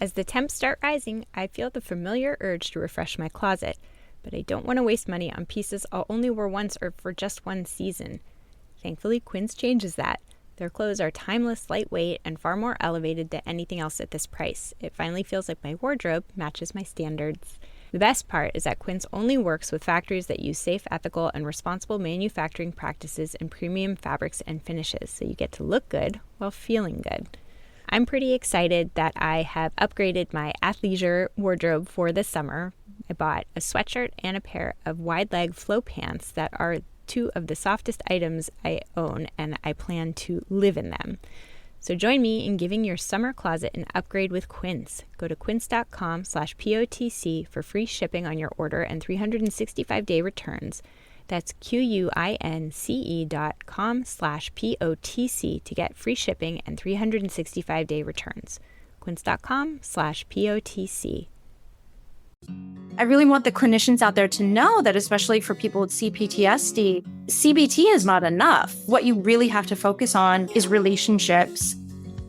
As the temps start rising, I feel the familiar urge to refresh my closet, but I don't want to waste money on pieces I'll only wear once or for just one season. Thankfully, Quince changes that. Their clothes are timeless, lightweight, and far more elevated than anything else at this price. It finally feels like my wardrobe matches my standards. The best part is that Quince only works with factories that use safe, ethical, and responsible manufacturing practices and premium fabrics and finishes, so you get to look good while feeling good. I'm pretty excited that I have upgraded my athleisure wardrobe for this summer. I bought a sweatshirt and a pair of wide-leg flow pants that are two of the softest items I own, and I plan to live in them. So join me in giving your summer closet an upgrade with Quince. Go to quince.com/POTC for free shipping on your order and 365-day returns. That's QUINCE.com/POTC to get free shipping and 365-day returns. Quince.com/POTC. I really want the clinicians out there to know that, especially for people with CPTSD, CBT is not enough. What you really have to focus on is relationships.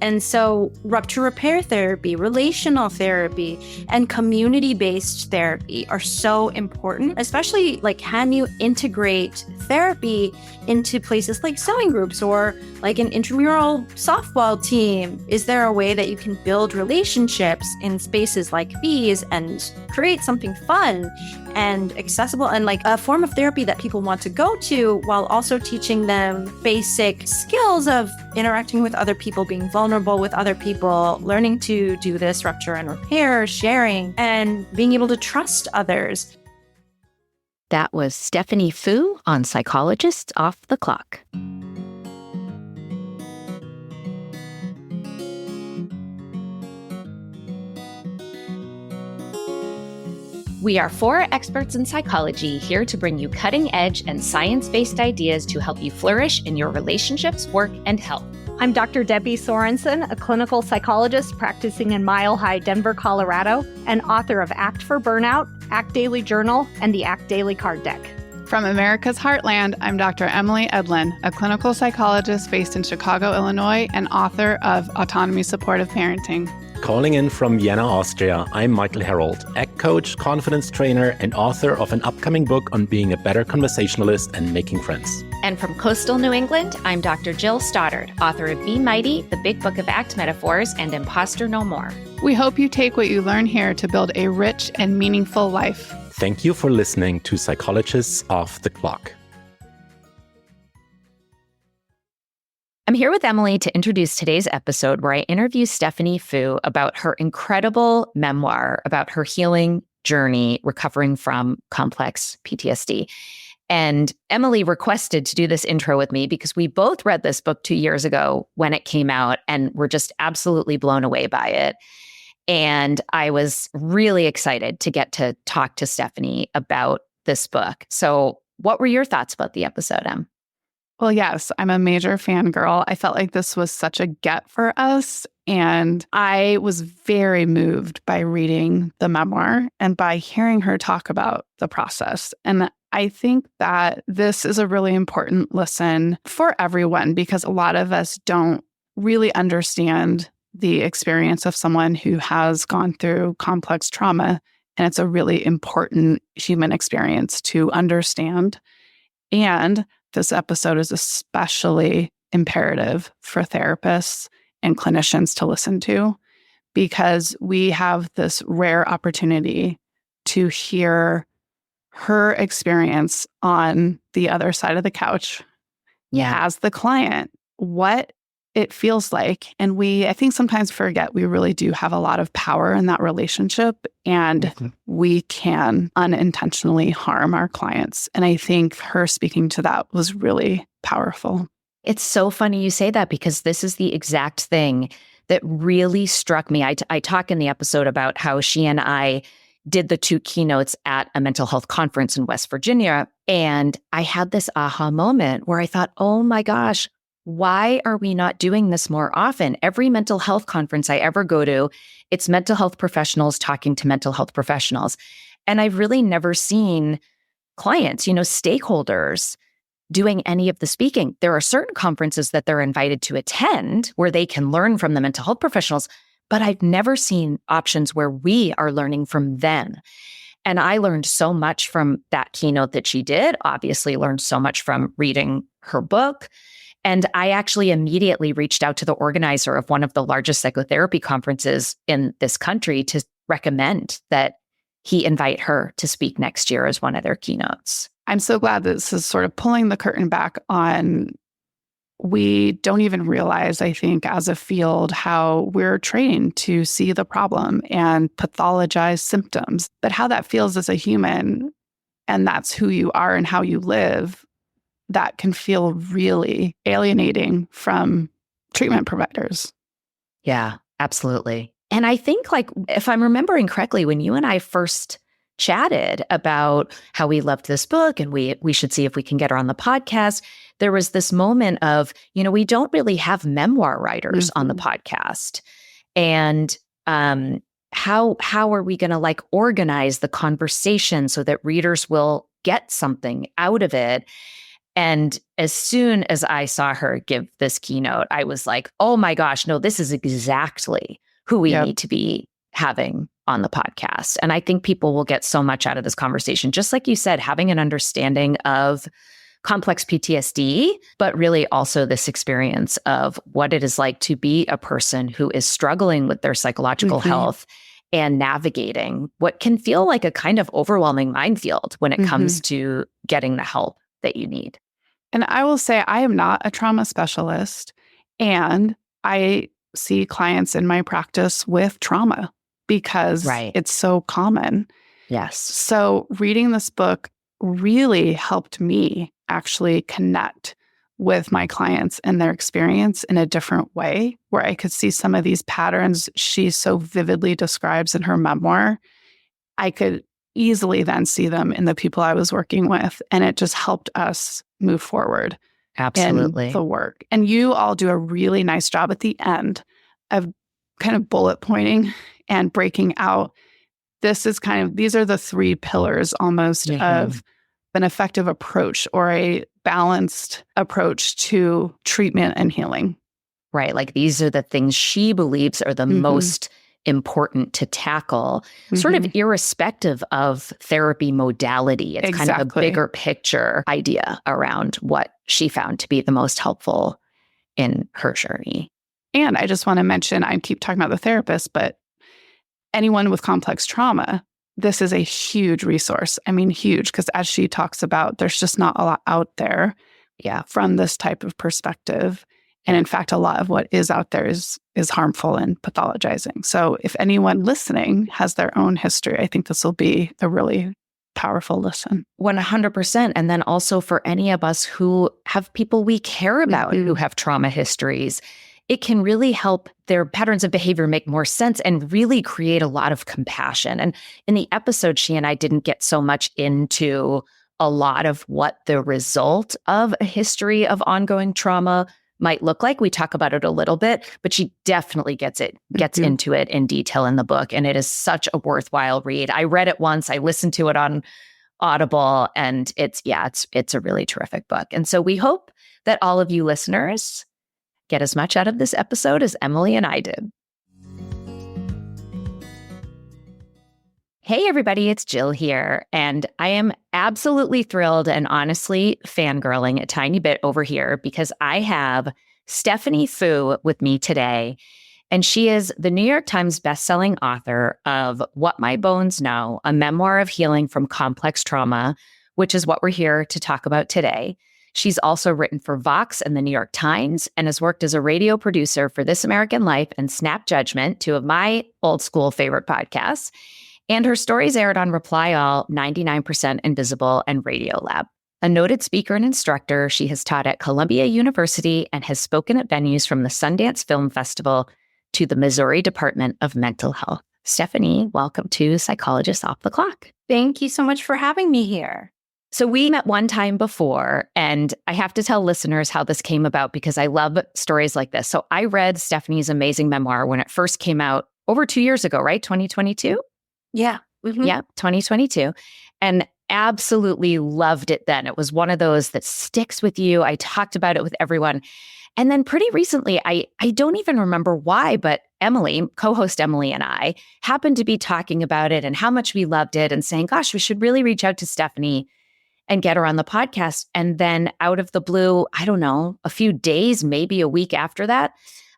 And so rupture repair therapy, relational therapy, and community-based therapy are so important, especially like, can you integrate therapy into places like sewing groups or like an intramural softball team? Is there a way that you can build relationships in spaces like these and create something fun and accessible and like a form of therapy that people want to go to, while also teaching them basic skills of interacting with other people, being vulnerable with other people, learning to do this rupture and repair, sharing, and being able to trust others. That was Stephanie Fu on Psychologists Off the Clock. We are four experts in psychology here to bring you cutting-edge and science-based ideas to help you flourish in your relationships, work, and health. I'm Dr. Debbie Sorensen, a clinical psychologist practicing in Mile High, Denver, Colorado, and author of Act for Burnout, Act Daily Journal, and the Act Daily Card Deck. From America's Heartland, I'm Dr. Emily Edlin, a clinical psychologist based in Chicago, Illinois, and author of Autonomy Supportive Parenting. Calling in from Vienna, Austria, I'm Michael Herold, ACT coach, confidence trainer, and author of an upcoming book on being a better conversationalist and making friends. And from coastal New England, I'm Dr. Jill Stoddard, author of Be Mighty, the Big Book of ACT Metaphors, and Imposter No More. We hope you take what you learn here to build a rich and meaningful life. Thank you for listening to Psychologists Off the Clock. I'm here with Emily to introduce today's episode where I interview Stephanie Fu about her incredible memoir about her healing journey recovering from complex PTSD. And Emily requested to do this intro with me because we both read this book 2 years ago when it came out and were just absolutely blown away by it. And I was really excited to get to talk to Stephanie about this book. So what were your thoughts about the episode, Em? Well, yes, I'm a major fangirl. I felt like this was such a get for us. And I was very moved by reading the memoir and by hearing her talk about the process. And I think that this is a really important listen for everyone because a lot of us don't really understand the experience of someone who has gone through complex trauma. And it's a really important human experience to understand. And this episode is especially imperative for therapists and clinicians to listen to because we have this rare opportunity to hear her experience on the other side of the couch as the client, what it feels like. And I think sometimes forget we really do have a lot of power in that relationship and we can unintentionally harm our clients. And I think her speaking to that was really powerful. It's so funny you say that because this is the exact thing that really struck me. I talk in the episode about how she and I did the 2 keynotes at a mental health conference in West Virginia. And I had this aha moment where I thought, oh my gosh, why are we not doing this more often? Every mental health conference I ever go to, it's mental health professionals talking to mental health professionals. And I've really never seen clients, stakeholders doing any of the speaking. There are certain conferences that they're invited to attend where they can learn from the mental health professionals, but I've never seen options where we are learning from them. And I learned so much from that keynote that she did, obviously learned so much from reading her book. And I actually immediately reached out to the organizer of one of the largest psychotherapy conferences in this country to recommend that he invite her to speak next year as one of their keynotes. I'm so glad that this is sort of pulling the curtain back on, we don't even realize, I think, as a field, how we're trained to see the problem and pathologize symptoms, but how that feels as a human, and that's who you are and how you live, that can feel really alienating from treatment providers. Yeah, absolutely. And I think, like, if I'm remembering correctly, when you and I first chatted about how we loved this book and we should see if we can get her on the podcast, there was this moment of, we don't really have memoir writers on the podcast. And how are we going to organize the conversation so that readers will get something out of it? And as soon as I saw her give this keynote, I was like, oh my gosh, no, this is exactly who we need to be having on the podcast. And I think people will get so much out of this conversation. Just like you said, having an understanding of complex PTSD, but really also this experience of what it is like to be a person who is struggling with their psychological health and navigating what can feel like a kind of overwhelming minefield when it comes to getting the help that you need. And I will say, I am not a trauma specialist, and I see clients in my practice with trauma because it's so common. Yes. So reading this book really helped me actually connect with my clients and their experience in a different way, where I could see some of these patterns she so vividly describes in her memoir. I could easily then see them in the people I was working with, and it just helped us move forward. Absolutely. In the work. And you all do a really nice job at the end of kind of bullet pointing and breaking out. These are the three pillars almost of an effective approach or a balanced approach to treatment and healing. Right. Like, these are the things she believes are the most important to tackle, sort of irrespective of therapy modality. It's kind of a bigger picture idea around what she found to be the most helpful in her journey. And I just want to mention, I keep talking about the therapist, but anyone with complex trauma, this is a huge resource. I mean, huge, because as she talks about, there's just not a lot out there from this type of perspective. And in fact, a lot of what is out there is harmful and pathologizing. So if anyone listening has their own history, I think this will be a really powerful listen. 100%. And then also for any of us who have people we care about who have trauma histories, it can really help their patterns of behavior make more sense and really create a lot of compassion. And in the episode, she and I didn't get so much into a lot of what the result of a history of ongoing trauma might look like. We talk about it a little bit, but she definitely gets into it in detail in the book. And it is such a worthwhile read. I read it once, I listened to it on Audible, and it's a really terrific book. And so we hope that all of you listeners get as much out of this episode as Emily and I did. Hey, everybody, it's Jill here, and I am absolutely thrilled and honestly fangirling a tiny bit over here because I have Stephanie Fu with me today, and she is the New York Times bestselling author of What My Bones Know, a memoir of healing from complex trauma, which is what we're here to talk about today. She's also written for Vox and the New York Times and has worked as a radio producer for This American Life and Snap Judgment, two of my old school favorite podcasts. And her stories aired on Reply All, 99% Invisible, and Radiolab. A noted speaker and instructor, she has taught at Columbia University and has spoken at venues from the Sundance Film Festival to the Missouri Department of Mental Health. Stephanie, welcome to Psychologists Off the Clock. Thank you so much for having me here. So we met one time before, and I have to tell listeners how this came about because I love stories like this. So I read Stephanie's amazing memoir when it first came out over 2 years ago, right? 2022? Yeah. Yeah, 2022. And absolutely loved it then. It was one of those that sticks with you. I talked about it with everyone. And then pretty recently, I don't even remember why, but Emily, co-host Emily, and I happened to be talking about it and how much we loved it and saying, gosh, we should really reach out to Stephanie and get her on the podcast. And then out of the blue, I don't know, a few days, maybe a week after that,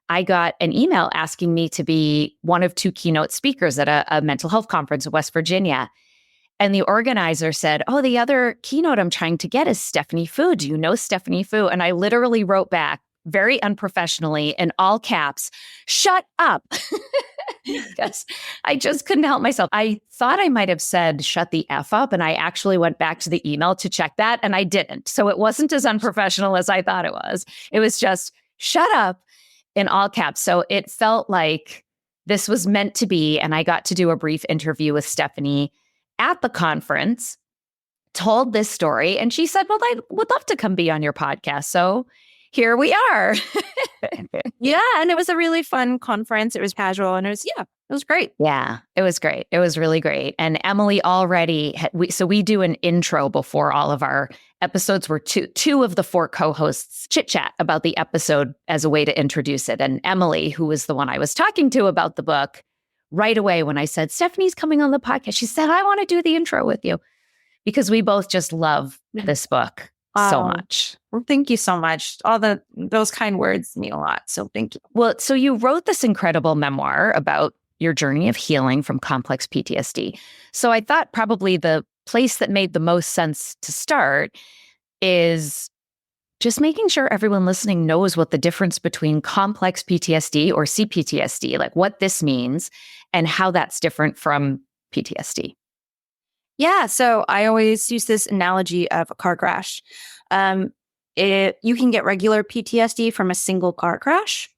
I got an email asking me to be one of 2 keynote speakers at a mental health conference in West Virginia. And the organizer said, oh, the other keynote I'm trying to get is Stephanie Fu. Do you know Stephanie Fu? And I literally wrote back very unprofessionally in all caps, shut up. Because I just couldn't help myself. I thought I might have said, shut the F up. And I actually went back to the email to check that. And I didn't. So it wasn't as unprofessional as I thought it was. It was just, shut up in all caps. So it felt like this was meant to be. And I got to do a brief interview with Stephanie at the conference, told this story. And she said, well, I would love to come be on your podcast. So here we are. Yeah. And it was a really fun conference. It was casual and it was great. Yeah, it was great. It was really great. And Emily already so we do an intro before all of our episodes where two of the 4 co-hosts chit chat about the episode as a way to introduce it. And Emily, who was the one I was talking to about the book, right away when I said, Stephanie's coming on the podcast, she said, I want to do the intro with you because we both just love this book so much. Well, thank you so much. All those kind words mean a lot. So thank you. Well, so you wrote this incredible memoir about your journey of healing from complex PTSD. So I thought probably the place that made the most sense to start is just making sure everyone listening knows what the difference between complex PTSD or CPTSD, like what this means and how that's different from PTSD. Yeah. So I always use this analogy of a car crash. You can get regular PTSD from a single car crash.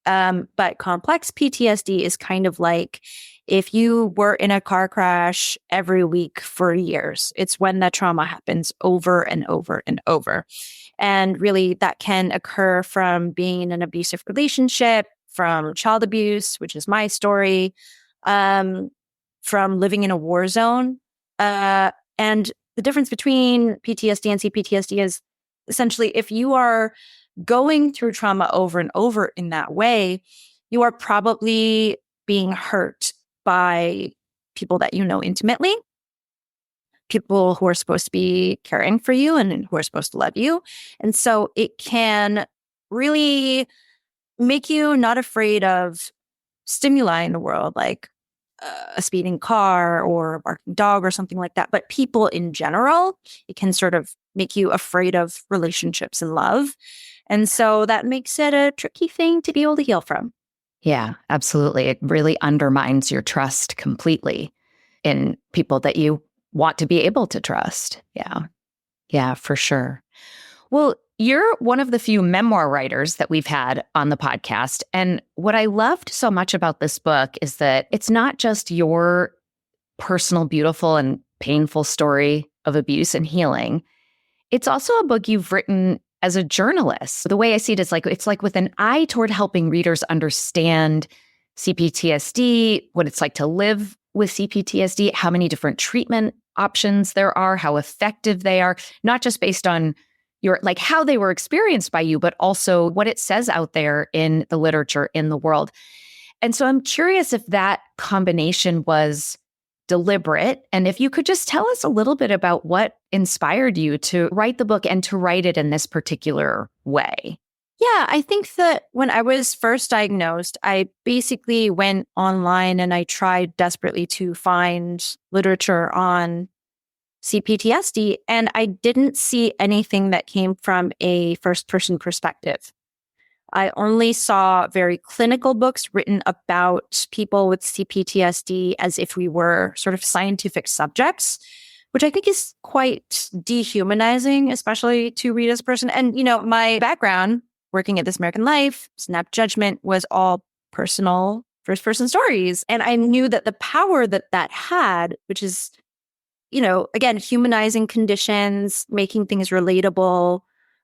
But complex PTSD is kind of like if you were in a car crash every week for years. It's when that trauma happens over and over and over. And really that can occur from being in an abusive relationship, from child abuse, which is my story, from living in a war zone. And the difference between PTSD and CPTSD is essentially if you are going through trauma over and over in that way, you are probably being hurt by people that you know intimately, people who are supposed to be caring for you and who are supposed to love you. And so it can really make you not afraid of stimuli in the world, like a speeding car or a barking dog or something like that. But people in general, it can sort of make you afraid of relationships and love. And so that makes it a tricky thing to be able to heal from. Yeah, absolutely. It really undermines your trust completely in people that you want to be able to trust. Yeah. Yeah, for sure. Well, you're one of the few memoir writers that we've had on the podcast. And what I loved so much about this book is that it's not just your personal, beautiful, and painful story of abuse and healing. It's also a book you've written as a journalist. The way I see it is it's like with an eye toward helping readers understand CPTSD, what it's like to live with CPTSD, how many different treatment options there are, how effective they are, not just based on how they were experienced by you, but also what it says out there in the literature, in the world. And so I'm curious if that combination was deliberate. And if you could just tell us a little bit about what inspired you to write the book and to write it in this particular way. Yeah, I think that when I was first diagnosed, I basically went online and I tried desperately to find literature on CPTSD, and I didn't see anything that came from a first-person perspective. I only saw very clinical books written about people with CPTSD as if we were sort of scientific subjects, which I think is quite dehumanizing, especially to read as a person. And, my background working at This American Life, Snap Judgment, was all personal first-person stories. And I knew that the power that had, which is again, humanizing conditions, making things relatable,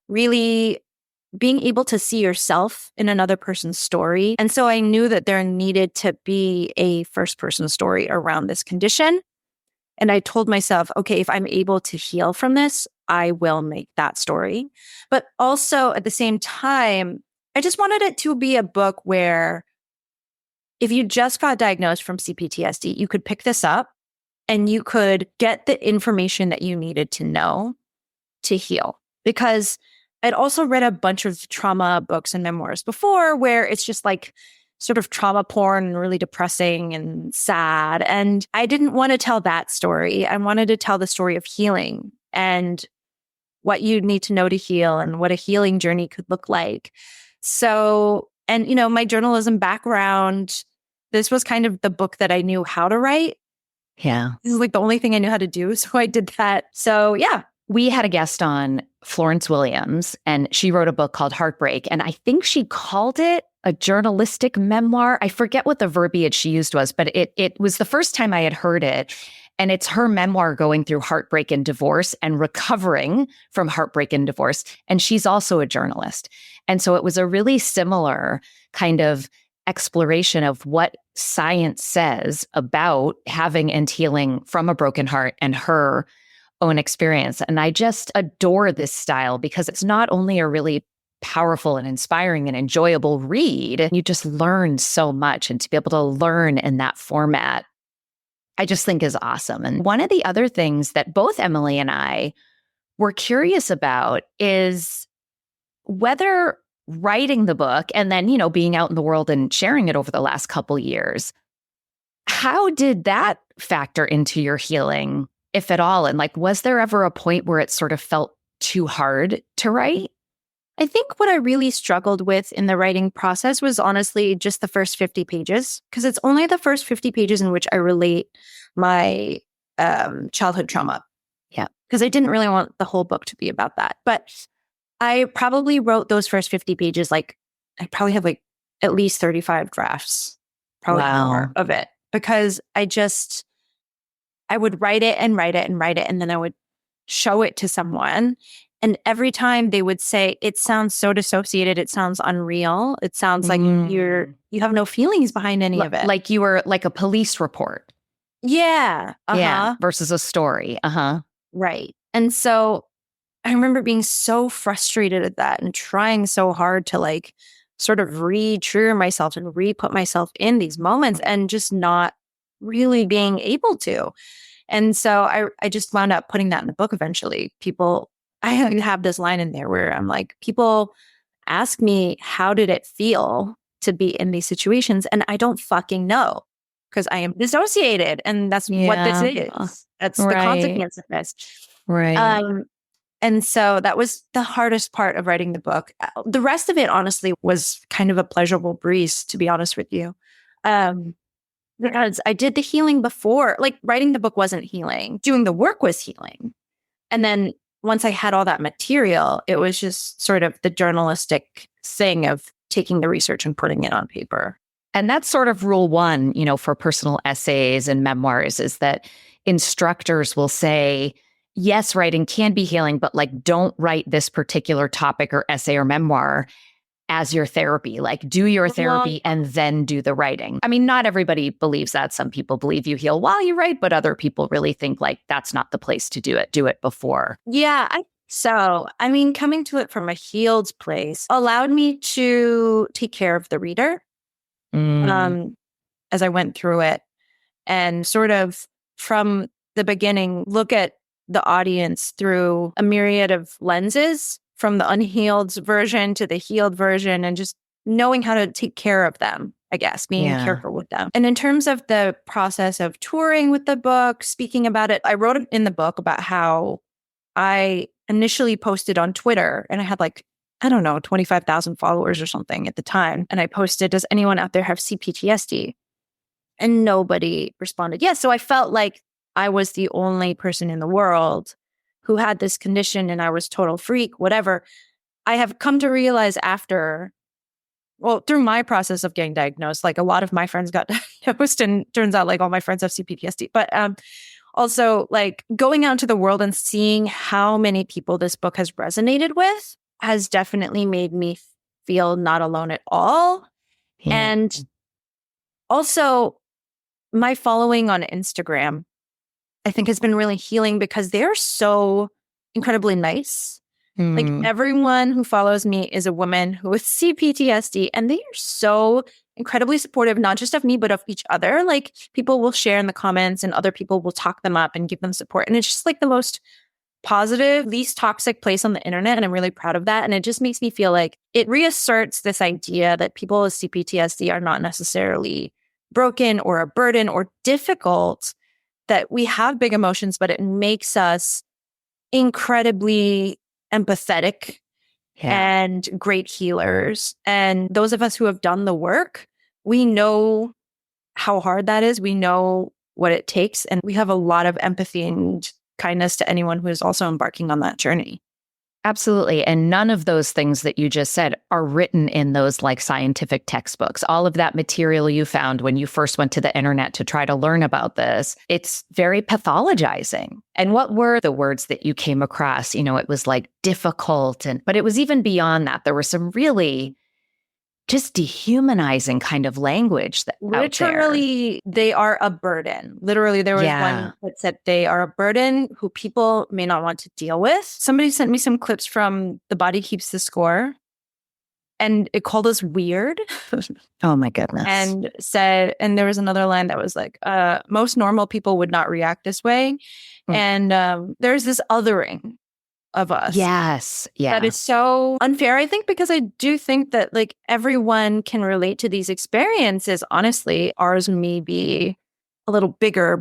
really being able to see yourself in another person's story. And so I knew that there needed to be a first-person story around this condition. And I told myself, okay, if I'm able to heal from this, I will make that story. But also at the same time, I just wanted it to be a book where if you just got diagnosed from CPTSD, you could pick this up and you could get the information that you needed to know to heal. Because I'd also read a bunch of trauma books and memoirs before where it's just like sort of trauma porn and really depressing and sad. And I didn't want to tell that story. I wanted to tell the story of healing and what you need to know to heal and what a healing journey could look like. So, and my journalism background, this was kind of the book that I knew how to write. Yeah. This is like the only thing I knew how to do. So I did that. So yeah. We had a guest on, Florence Williams, and she wrote a book called Heartbreak. And I think she called it a journalistic memoir. I forget what the verbiage she used was, but it was the first time I had heard it. And it's her memoir going through heartbreak and divorce and recovering from heartbreak and divorce. And she's also a journalist. And so it was a really similar kind of exploration of what science says about having and healing from a broken heart and her own experience. And I just adore this style because it's not only a really powerful and inspiring and enjoyable read, you just learn so much. And to be able to learn in that format, I just think is awesome. And one of the other things that both Emily and I were curious about is whether writing the book and then, being out in the world and sharing it over the last couple years, how did that factor into your healing, if at all? And like, was there ever a point where it sort of felt too hard to write? I think what I really struggled with in the writing process was honestly just the first 50 pages, because it's only the first 50 pages in which I relate my childhood trauma. Yeah. Because I didn't really want the whole book to be about that. But I probably wrote those first 50 pages, I probably have at least 35 drafts, probably more of it, because I would write it and write it and write it, and then I would show it to someone. And every time they would say, it sounds so dissociated, it sounds unreal. It sounds like you have no feelings behind any of it. Like you were like a police report. Yeah. Yeah. Versus a story. Right. And so I remember being so frustrated at that and trying so hard to sort of re-trigger myself and re-put myself in these moments and just not really being able to. And so I just wound up putting that in the book eventually. I have this line in there where I'm like, people ask me, how did it feel to be in these situations? And I don't fucking know, because I am dissociated. And that's what this is. That's the consequence of this. Right. And so that was the hardest part of writing the book. The rest of it, honestly, was kind of a pleasurable breeze, to be honest with you. Because I did the healing before. Writing the book wasn't healing. Doing the work was healing. And then once I had all that material, it was just sort of the journalistic thing of taking the research and putting it on paper. And that's sort of rule one, for personal essays and memoirs, is that instructors will say, yes, writing can be healing, but don't write this particular topic or essay or memoir as your therapy. Do your therapy and then do the writing. I mean, not everybody believes that. Some people believe you heal while you write, but other people really think that's not the place to do it. Do it before. Yeah. Coming to it from a healed place allowed me to take care of the reader as I went through it, and sort of from the beginning, look at the audience through a myriad of lenses, from the unhealed version to the healed version, and just knowing how to take care of them, I guess, being careful with them. And in terms of the process of touring with the book, speaking about it, I wrote in the book about how I initially posted on Twitter, and I had 25,000 followers or something at the time. And I posted, does anyone out there have CPTSD? And nobody responded yes. So I felt like I was the only person in the world who had this condition, and I was total freak, whatever. I have come to realize through my process of getting diagnosed, a lot of my friends got diagnosed, and turns out all my friends have CPTSD. But also going out into the world and seeing how many people this book has resonated with has definitely made me feel not alone at all. Yeah. And also my following on Instagram, I think, has been really healing, because they're so incredibly nice. Everyone who follows me is a woman who has CPTSD, and they are so incredibly supportive, not just of me, but of each other. Like people will share in the comments and other people will talk them up and give them support. And it's just like the most positive, least toxic place on the internet. And I'm really proud of that. And it just makes me feel like it reasserts this idea that people with CPTSD are not necessarily broken or a burden or difficult, that we have big emotions, but it makes us incredibly empathetic and great healers. And those of us who have done the work, we know how hard that is. We know what it takes. And we have a lot of empathy and kindness to anyone who is also embarking on that journey. Absolutely. And none of those things that you just said are written in those like scientific textbooks. All of that material you found when you first went to the internet to try to learn about this, it's very pathologizing. And what were the words that you came across? It was like difficult, but it was even beyond that. There were some really just dehumanizing kind of language that literally they are a burden. Literally, there was one that said they are a burden who people may not want to deal with. Somebody sent me some clips from The Body Keeps the Score, and it called us weird. Oh my goodness. And there was another line that was like, most normal people would not react this way. And there's this othering of us. Yes. Yeah. That is so unfair, I think, because I do think that like everyone can relate to these experiences. Honestly, ours may be a little bigger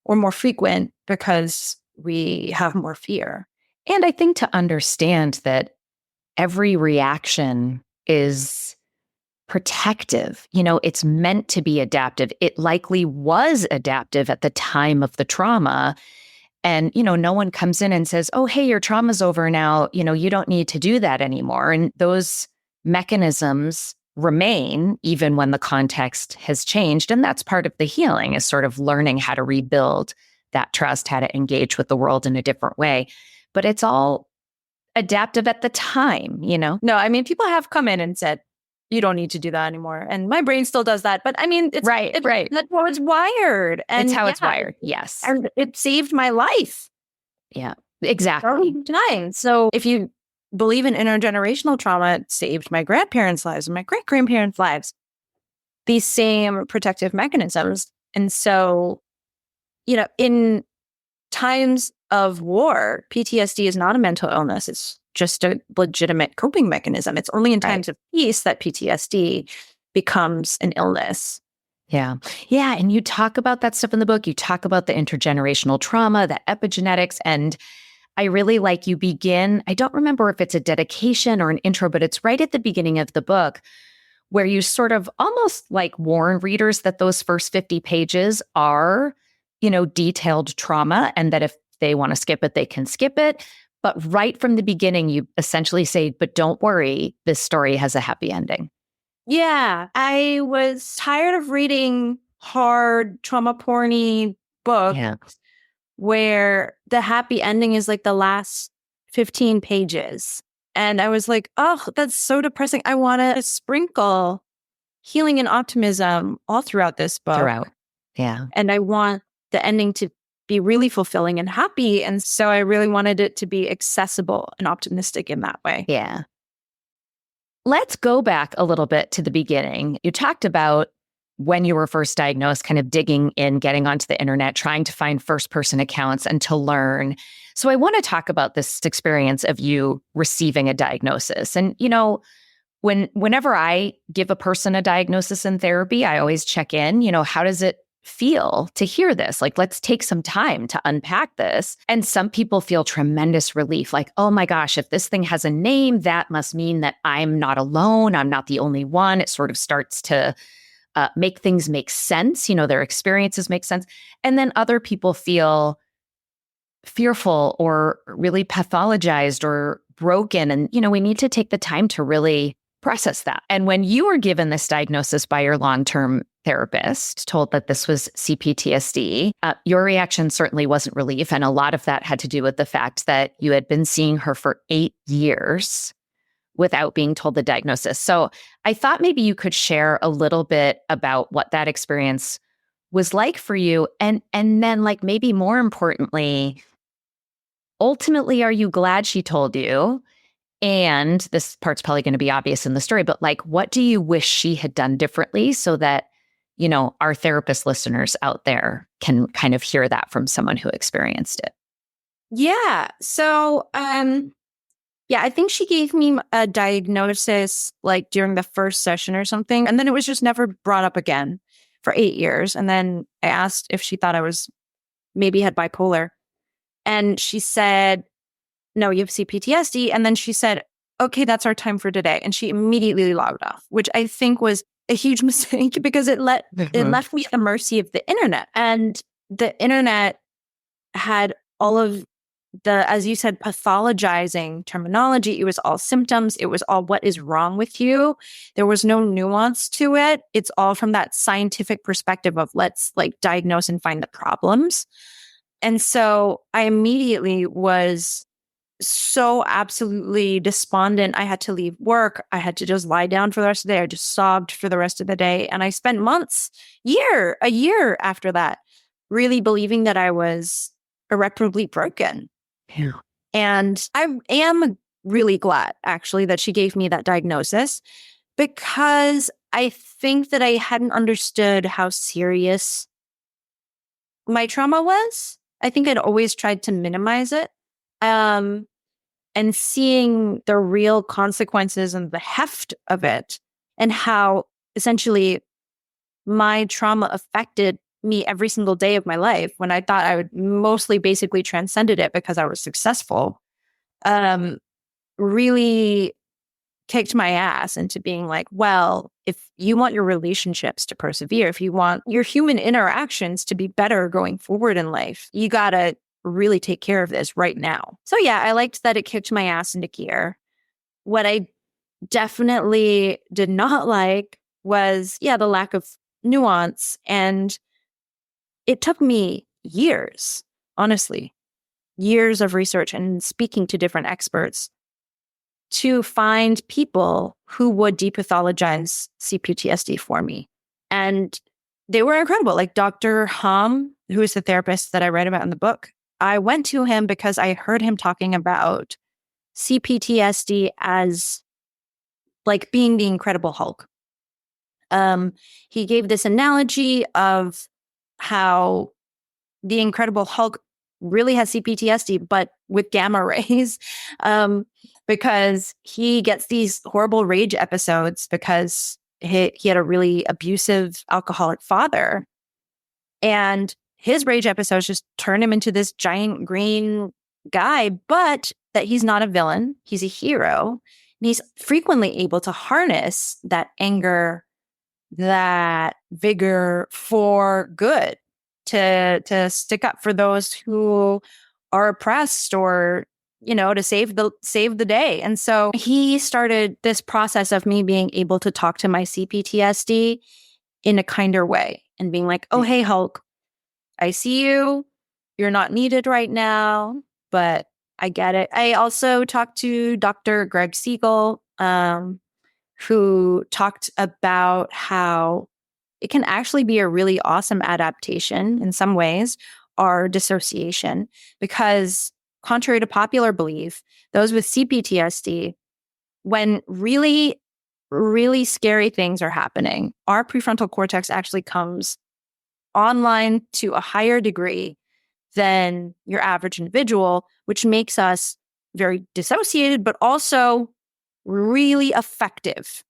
or more frequent because we have more fear. And I think to understand that every reaction is protective. It's meant to be adaptive. It likely was adaptive at the time of the trauma. And, no one comes in and says, oh, hey, your trauma's over now. You don't need to do that anymore. And those mechanisms remain even when the context has changed. And that's part of the healing, is sort of learning how to rebuild that trust, how to engage with the world in a different way. But it's all adaptive at the time, No, I mean, people have come in and said, you don't need to do that anymore. And my brain still does that. But I mean, it's right. That's how it's wired. And it's how it's wired. Yes. And it saved my life. Yeah, exactly. So if you believe in intergenerational trauma, it saved my grandparents' lives and my great-grandparents' lives. These same protective mechanisms. And so, in times of war, PTSD is not a mental illness. It's just a legitimate coping mechanism. It's only in times of peace that PTSD becomes an illness. Yeah. Yeah. And you talk about that stuff in the book. You talk about the intergenerational trauma, the epigenetics. And I really like you begin, I don't remember if it's a dedication or an intro, but it's right at the beginning of the book where you sort of almost like warn readers that those first 50 pages are, detailed trauma, and that if they want to skip it, they can skip it. But right from the beginning, you essentially say, but don't worry, this story has a happy ending. Yeah, I was tired of reading hard, trauma porny books where the happy ending is like the last 15 pages. And I was like, oh, that's so depressing. I want to sprinkle healing and optimism all throughout this book. Yeah. And I want the ending to be really fulfilling and happy. And so I really wanted it to be accessible and optimistic in that way. Yeah. Let's go back a little bit to the beginning. You talked about when you were first diagnosed, kind of digging in, getting onto the internet, trying to find first-person accounts and to learn. So I want to talk about this experience of you receiving a diagnosis. And, whenever I give a person a diagnosis in therapy, I always check in, how does it feel to hear this? Like, let's take some time to unpack this. And some people feel tremendous relief. Like, oh my gosh, if this thing has a name, that must mean that I'm not alone. I'm not the only one. It sort of starts to make things make sense. Their experiences make sense. And then other people feel fearful or really pathologized or broken. And, we need to take the time to really process that. And when you were given this diagnosis by your long-term therapist, told that this was CPTSD, your reaction certainly wasn't relief. And a lot of that had to do with the fact that you had been seeing her for 8 years without being told the diagnosis. So I thought maybe you could share a little bit about what that experience was like for you. And then, like, maybe more importantly, ultimately, are you glad she told you? And this part's probably going to be obvious in the story, but like, what do you wish she had done differently so that, you know, our therapist listeners out there can kind of hear that from someone who experienced it? Yeah. So, I think she gave me a diagnosis like during the first session or something. And then it was just never brought up again for 8 years. And then I asked if she thought I was maybe had bipolar. And she said, no, you have CPTSD. And then she said, okay, that's our time for today. And she immediately logged off, which I think was a huge mistake because it left me at the mercy of the internet. And the internet had all of the, as you said, pathologizing terminology. It was all symptoms. It was all what is wrong with you. There was no nuance to it. It's all from that scientific perspective of let's like diagnose and find the problems. And so I immediately was so absolutely despondent. I had to leave work. I had to just lie down for the rest of the day. I just sobbed for the rest of the day. And I spent months, a year after that, really believing that I was irreparably broken. Yeah. And I am really glad, actually, that she gave me that diagnosis because I think that I hadn't understood how serious my trauma was. I think I'd always tried to minimize it. And seeing the real consequences and the heft of it and how essentially my trauma affected me every single day of my life when I thought I would mostly basically transcended it because I was successful, really kicked my ass into being like, well, if you want your relationships to persevere, if you want your human interactions to be better going forward in life, you got to really take care of this right now. So yeah, I liked that it kicked my ass into gear. What I definitely did not like was, the lack of nuance. And it took me years, honestly, years of research and speaking to different experts to find people who would depathologize CPTSD for me. And they were incredible. Like Dr. Hom, who is the therapist that I write about in the book, I went to him because I heard him talking about CPTSD as like being the Incredible Hulk. He gave this analogy of how the Incredible Hulk really has CPTSD, but with gamma rays, because he gets these horrible rage episodes because he had a really abusive alcoholic father. And his rage episodes just turn him into this giant green guy, but that he's not a villain. He's a hero. And he's frequently able to harness that anger, that vigor for good, to stick up for those who are oppressed or, to save the day. And so he started this process of me being able to talk to my CPTSD in a kinder way and being like, oh, hey, Hulk, I see you. You're not needed right now, but I get it. I also talked to Dr. Greg Siegel, who talked about how it can actually be a really awesome adaptation in some ways, or dissociation, because contrary to popular belief, those with CPTSD, when really, really scary things are happening, our prefrontal cortex actually comes online to a higher degree than your average individual, which makes us very dissociated, but also really effective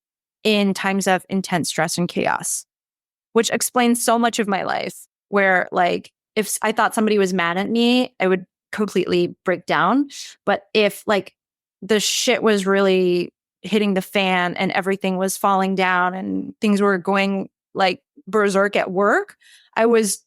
in times of intense stress and chaos, which explains so much of my life where, like, if I thought somebody was mad at me, I would completely break down. But if, like, the shit was really hitting the fan and everything was falling down and things were going, like, berserk at work, I was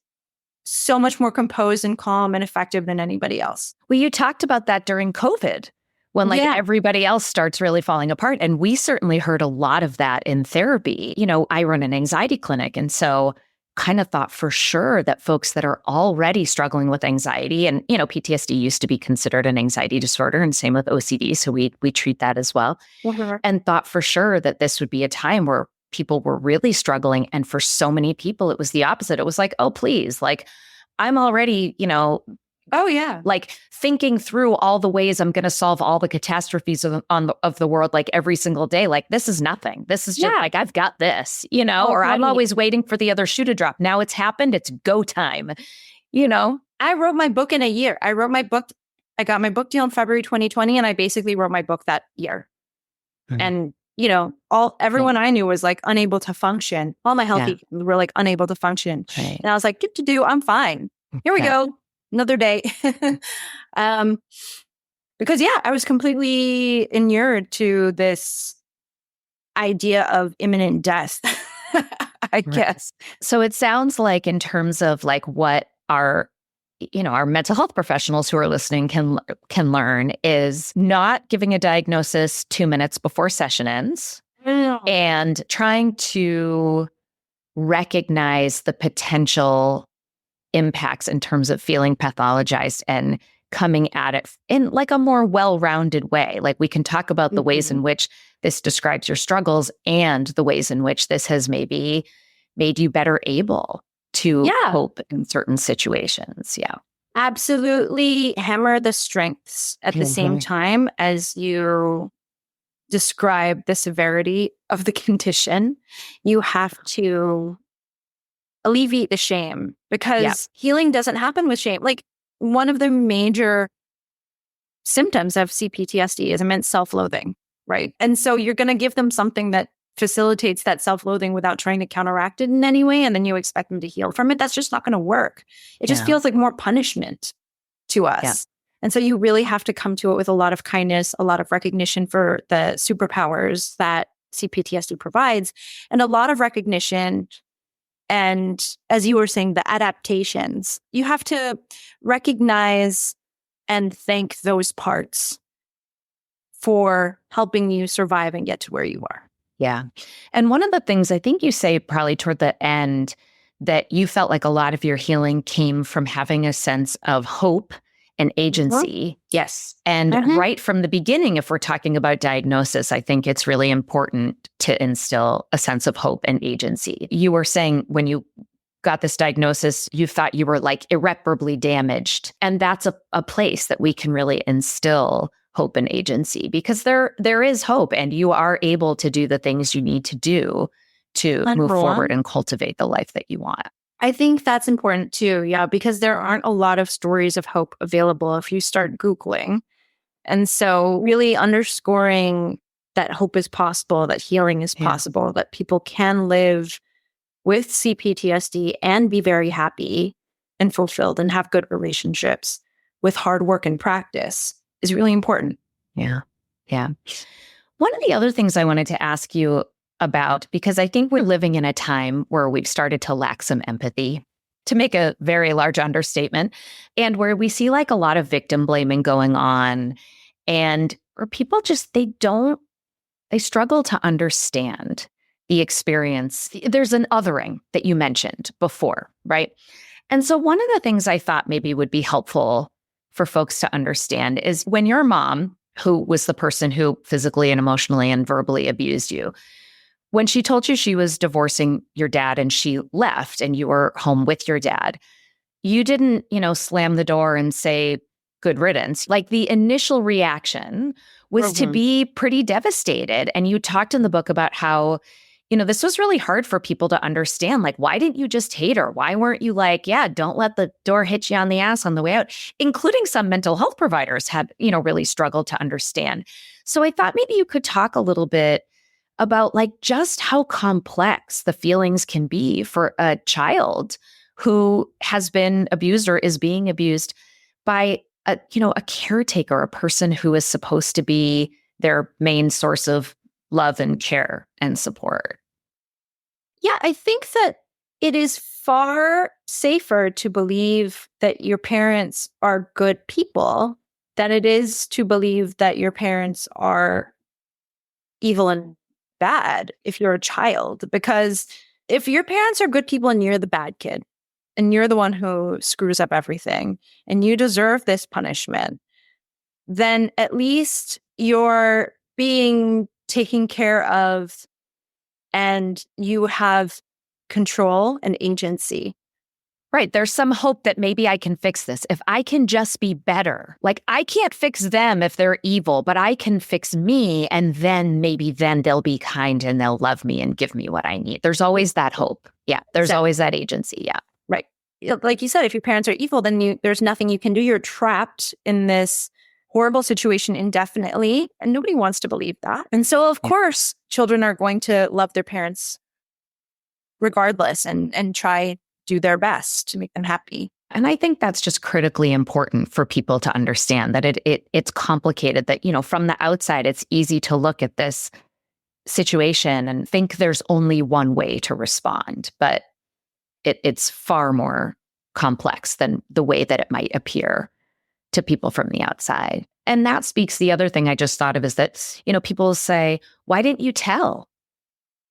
so much more composed and calm and effective than anybody else. Well, you talked about that during COVID when everybody else starts really falling apart. And we certainly heard a lot of that in therapy. I run an anxiety clinic. And so kind of thought for sure that folks that are already struggling with anxiety, and, PTSD used to be considered an anxiety disorder, and same with OCD. So we treat that as well. Mm-hmm. And thought for sure that this would be a time where people were really struggling. And for so many people, it was the opposite. It was like, oh, please, like, I'm already, Oh, yeah. Like thinking through all the ways I'm going to solve all the catastrophes of the world, like every single day. Like, this is nothing. This is just like, I've got this, Oh, or I'm honey. always waiting for the other shoe to drop. Now it's happened. It's go time, I wrote my book in a year. I got my book deal in February 2020, and I basically wrote my book that year. And, everyone I knew was like unable to function. All my healthy were like unable to function. Right. And I was like, get to do, I'm fine. Here we go. Another day. Because I was completely inured to this idea of imminent death, I guess. So it sounds like in terms of like what our mental health professionals who are listening can learn is not giving a diagnosis 2 minutes before session ends and trying to recognize the potential impacts in terms of feeling pathologized and coming at it in like a more well-rounded way. Like we can talk about the ways in which this describes your struggles and the ways in which this has maybe made you better able to cope in certain situations. Yeah. Absolutely hammer the strengths at the same time as you describe the severity of the condition. You have to alleviate the shame because healing doesn't happen with shame. Like one of the major symptoms of CPTSD is immense self-loathing, right? And so you're going to give them something that facilitates that self-loathing without trying to counteract it in any way, and then you expect them to heal from it. That's just not going to work. It just feels like more punishment to us. Yeah. And so you really have to come to it with a lot of kindness, a lot of recognition for the superpowers that CPTSD provides, and a lot of recognition. And as you were saying, the adaptations, you have to recognize and thank those parts for helping you survive and get to where you are. Yeah. And one of the things I think you say probably toward the end that you felt like a lot of your healing came from having a sense of hope and agency. Yes. And right from the beginning, if we're talking about diagnosis, I think it's really important to instill a sense of hope and agency. You were saying when you got this diagnosis, you thought you were like irreparably damaged. And that's a place that we can really instill hope and agency because there is hope and you are able to do the things you need to do to move forward and cultivate the life that you want. I think that's important too, because there aren't a lot of stories of hope available if you start Googling. And so really underscoring that hope is possible, that healing is possible, that people can live with CPTSD and be very happy and fulfilled and have good relationships with hard work and practice is really important. Yeah. Yeah. One of the other things I wanted to ask you about, because I think we're living in a time where we've started to lack some empathy, to make a very large understatement, and where we see like a lot of victim blaming going on, and where people just, they struggle to understand the experience. There's an othering that you mentioned before, right? And so one of the things I thought maybe would be helpful for folks to understand is when your mom, who was the person who physically and emotionally and verbally abused you, when she told you she was divorcing your dad and she left and you were home with your dad, you didn't, slam the door and say, good riddance. Like the initial reaction was to be pretty devastated. And you talked in the book about how, this was really hard for people to understand. Like, why didn't you just hate her? Why weren't you like, don't let the door hit you on the ass on the way out? Including some mental health providers had, really struggled to understand. So I thought maybe you could talk a little bit about like just how complex the feelings can be for a child who has been abused or is being abused by a caretaker, a person who is supposed to be their main source of love and care and support. Yeah, I think that it is far safer to believe that your parents are good people than it is to believe that your parents are evil and bad if you're a child. Because if your parents are good people and you're the bad kid and you're the one who screws up everything and you deserve this punishment, then at least you're being taken care of and you have control and agency Right. There's some hope that maybe I can fix this. If I can just be better, like I can't fix them if they're evil, but I can fix me. And then maybe then they'll be kind and they'll love me and give me what I need. There's always that hope. Yeah. There's always that agency. Yeah. Right. Like you said, if your parents are evil, then there's nothing you can do. You're trapped in this horrible situation indefinitely. And nobody wants to believe that. And so, of course, children are going to love their parents regardless and try do their best to make them happy. And I think that's just critically important for people to understand that it's complicated, that, from the outside, it's easy to look at this situation and think there's only one way to respond, but it's far more complex than the way that it might appear to people from the outside. And that speaks, the other thing I just thought of is that, people say, why didn't you tell?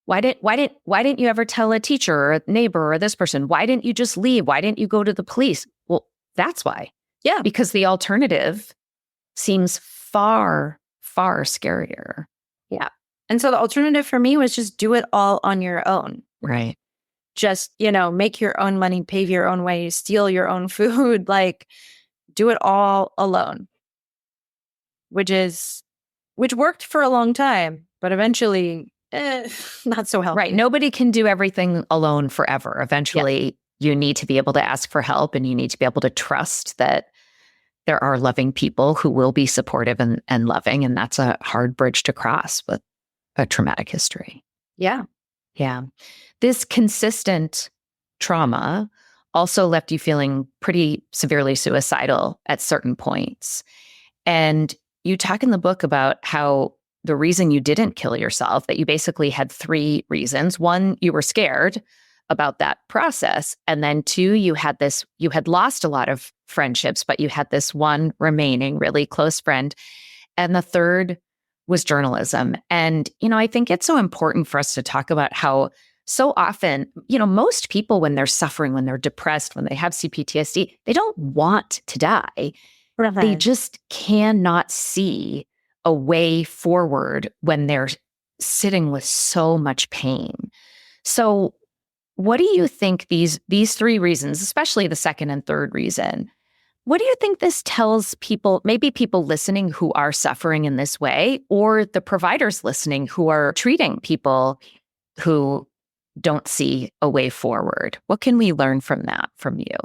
Why didn't you ever tell a teacher or a neighbor or this person? Why didn't you just leave? Why didn't you go to the police? Well, that's why. Yeah. Because the alternative seems far, far scarier. Yeah. And so the alternative for me was just do it all on your own. Right. Just, make your own money, pave your own way, steal your own food, like do it all alone. Which worked for a long time, but eventually not so helpful. Right. Nobody can do everything alone forever. Eventually, you need to be able to ask for help, and you need to be able to trust that there are loving people who will be supportive and loving. And that's a hard bridge to cross with a traumatic history. Yeah. Yeah. This consistent trauma also left you feeling pretty severely suicidal at certain points. And you talk in the book about how the reason you didn't kill yourself, that you basically had 3 reasons. 1, you were scared about that process. And then 2, you had lost a lot of friendships, but you had this one remaining really close friend. And the 3rd was journalism. And, I think it's so important for us to talk about how so often, most people, when they're suffering, when they're depressed, when they have CPTSD, they don't want to die. Right. They just cannot see a way forward when they're sitting with so much pain. So what do you think these 3 reasons, especially the 2nd and 3rd reason, what do you think this tells people, maybe people listening who are suffering in this way, or the providers listening who are treating people who don't see a way forward? What can we learn from that from you?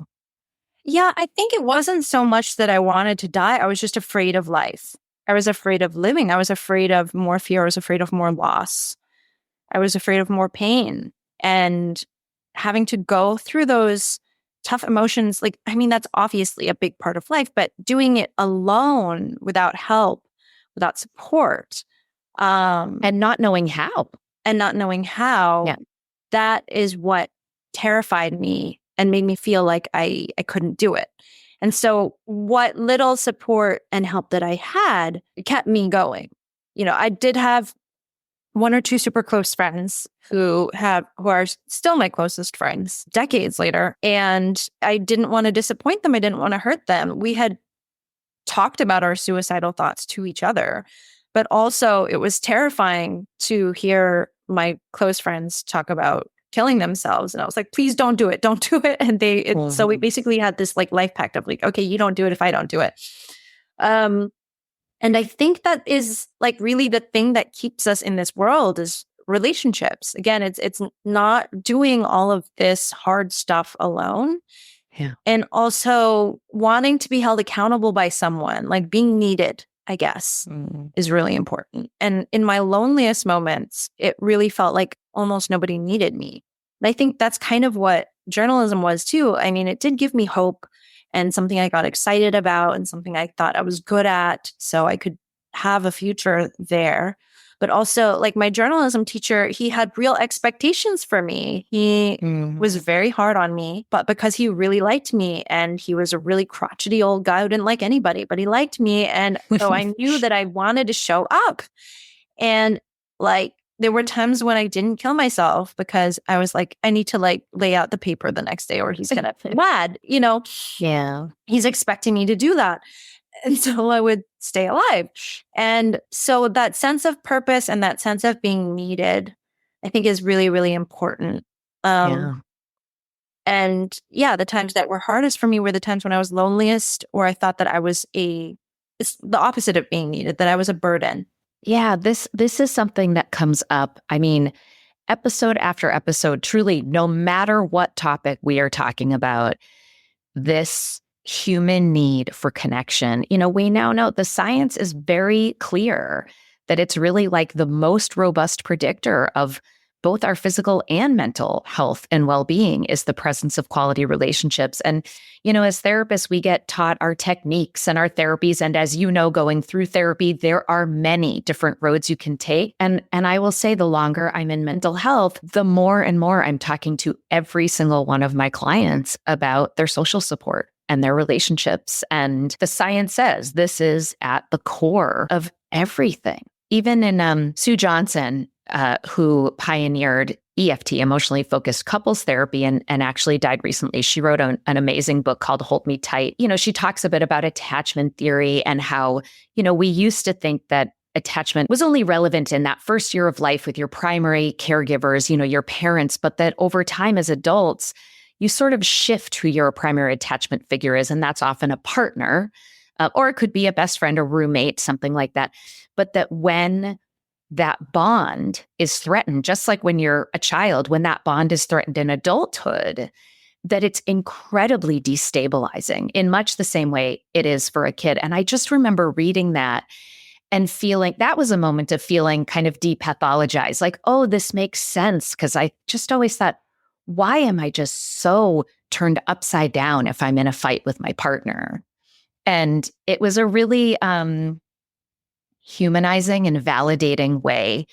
Yeah, I think it wasn't so much that I wanted to die. I was just afraid of life. I was afraid of living. I was afraid of more fear. I was afraid of more loss. I was afraid of more pain. And having to go through those tough emotions, that's obviously a big part of life, but doing it alone without help, without support. And not knowing how. Yeah. That is what terrified me and made me feel like I couldn't do it. And so what little support and help that I had kept me going. I did have 1 or 2 super close friends who are still my closest friends decades later. And I didn't want to disappoint them. I didn't want to hurt them. We had talked about our suicidal thoughts to each other, but also it was terrifying to hear my close friends talk about killing themselves. And I was like, please don't do it. Don't do it. And so we basically had this life pact of okay, you don't do it if I don't do it. And I think that is really the thing that keeps us in this world is relationships. Again, it's not doing all of this hard stuff alone. Yeah. And also wanting to be held accountable by someone, being needed, I guess, is really important. And in my loneliest moments, it really felt like almost nobody needed me. And I think that's kind of what journalism was too. I mean, it did give me hope and something I got excited about and something I thought I was good at, so I could have a future there. But also, my journalism teacher, he had real expectations for me. He was very hard on me, but because he really liked me, and he was a really crotchety old guy who didn't like anybody, but he liked me. And so I knew that I wanted to show up. And there were times when I didn't kill myself because I was like, I need to lay out the paper the next day or he's going to be mad, Yeah. He's expecting me to do that. And so I would stay alive. And so that sense of purpose and that sense of being needed, I think is really, really important. Yeah. And yeah, the times that were hardest for me were the times when I was loneliest, or I thought that it's the opposite of being needed, that I was a burden. Yeah, this is something that comes up. I mean, episode after episode, truly, no matter what topic we are talking about, this human need for connection. We now know the science is very clear that it's really like the most robust predictor of both our physical and mental health and well-being is the presence of quality relationships. And, as therapists, we get taught our techniques and our therapies. And as you know, going through therapy, there are many different roads you can take. And I will say the longer I'm in mental health, the more and more I'm talking to every single one of my clients about their social support and their relationships. And the science says this is at the core of everything. Even in Sue Johnson, who pioneered EFT, emotionally focused couples therapy, and actually died recently. She wrote an amazing book called Hold Me Tight. She talks a bit about attachment theory and how, we used to think that attachment was only relevant in that first year of life with your primary caregivers, your parents, but that over time as adults, you sort of shift who your primary attachment figure is. And that's often a partner, or it could be a best friend or roommate, something like that. But that when that bond is threatened, just like when you're a child, when that bond is threatened in adulthood, that it's incredibly destabilizing in much the same way it is for a kid. And I just remember reading that and feeling, that was a moment of feeling kind of depathologized, like, oh, this makes sense. Because I just always thought, why am I just so turned upside down if I'm in a fight with my partner? And it was a really humanizing and validating way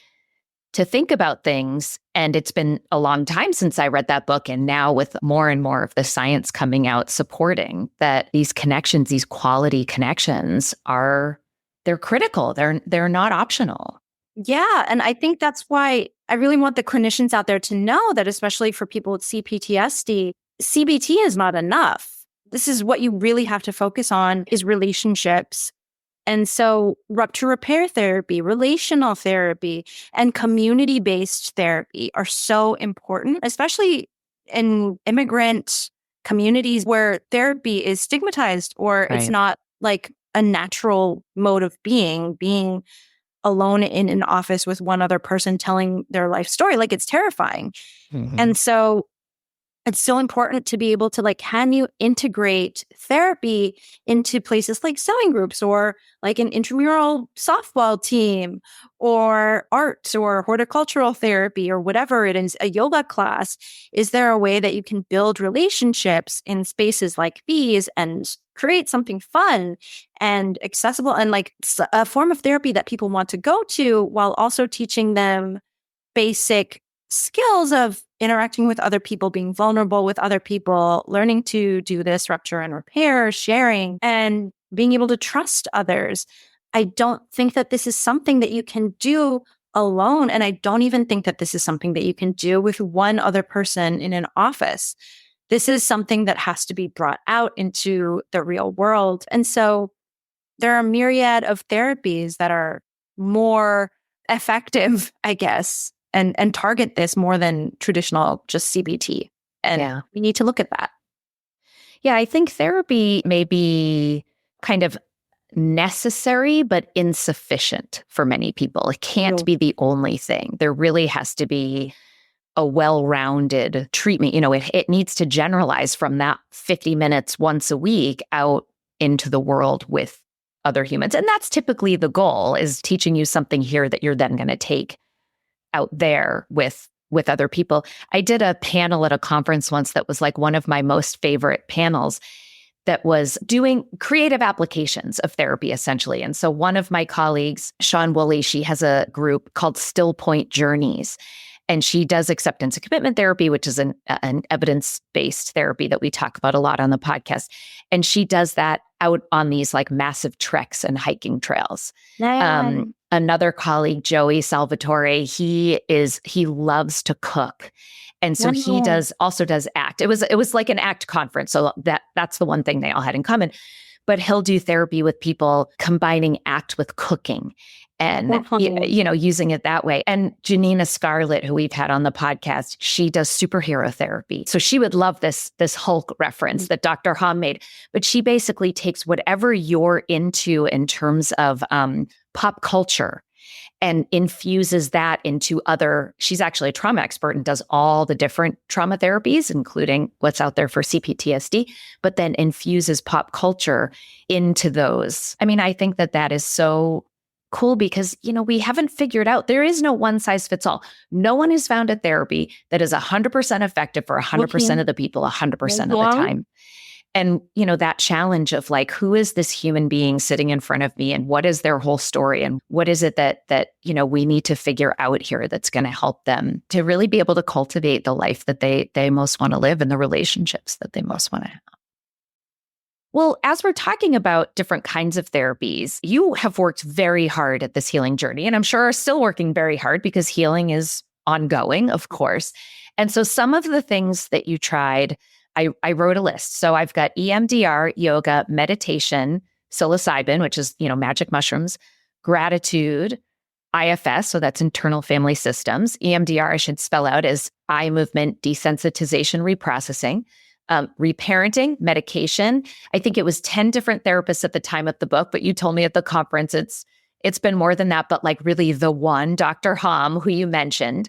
to think about things. And it's been a long time since I read that book. And now with more and more of the science coming out supporting that these connections, these quality connections they're critical. They're not optional. Yeah. And I think that's why I really want the clinicians out there to know that, especially for people with CPTSD, CBT is not enough. This is what you really have to focus on is relationships. And so rupture repair therapy, relational therapy, and community-based therapy are so important, especially in immigrant communities where therapy is stigmatized or it's not like a natural mode of being alone in an office with one other person telling their life story. Like, it's terrifying. Mm-hmm. And so it's so important to be able to can you integrate therapy into places like sewing groups or like an intramural softball team or art or horticultural therapy or whatever it is, a yoga class? Is there a way that you can build relationships in spaces like these and create something fun and accessible and like a form of therapy that people want to go to while also teaching them basic skills of interacting with other people, being vulnerable with other people, learning to do this rupture and repair, sharing, and being able to trust others. I don't think that this is something that you can do alone. And I don't even think that this is something that you can do with one other person in an office. This is something that has to be brought out into the real world. And so there are a myriad of therapies that are more effective, I guess, and target this more than traditional just CBT. And we need to look at that. Yeah, I think therapy may be kind of necessary, but insufficient for many people. It can't be the only thing. There really has to be a well-rounded treatment. It needs to generalize from that 50 minutes once a week out into the world with other humans. And that's typically the goal, is teaching you something here that you're then going to take out there with other people. I did a panel at a conference once that was like one of my most favorite panels that was doing creative applications of therapy, essentially. And so one of my colleagues, Sean Woolley, she has a group called Still Point Journeys. And she does acceptance and commitment therapy, which is an evidence-based therapy that we talk about a lot on the podcast. And she does that out on these like massive treks and hiking trails. Another colleague, Joey Salvatore, he loves to cook. And so he also does ACT. It was like an ACT conference. So that's the one thing they all had in common. But he'll do therapy with people combining ACT with cooking and, using it that way. And Janina Scarlett, who we've had on the podcast, she does superhero therapy. So she would love this Hulk reference that Dr. Hom made. But she basically takes whatever you're into in terms of pop culture and infuses that into she's actually a trauma expert and does all the different trauma therapies, including what's out there for CPTSD, but then infuses pop culture into those. I mean, I think that is so cool because, we haven't figured out, there is no one size fits all. No one has found a therapy that is 100% effective for 100% of the people 100% of the time. And, that challenge of like, who is this human being sitting in front of me and what is their whole story? And what is it that we need to figure out here that's going to help them to really be able to cultivate the life that they most want to live and the relationships that they most want to have. Well, as we're talking about different kinds of therapies, you have worked very hard at this healing journey, and I'm sure are still working very hard because healing is ongoing, of course. And so some of the things that you tried, I wrote a list. So I've got EMDR, yoga, meditation, psilocybin, which is, magic mushrooms, gratitude, IFS, so that's internal family systems. EMDR, I should spell out, as eye movement desensitization reprocessing. Reparenting, medication. I think it was 10 different therapists at the time of the book, but you told me at the conference it's been more than that, but like really the one, Dr. Hom, who you mentioned.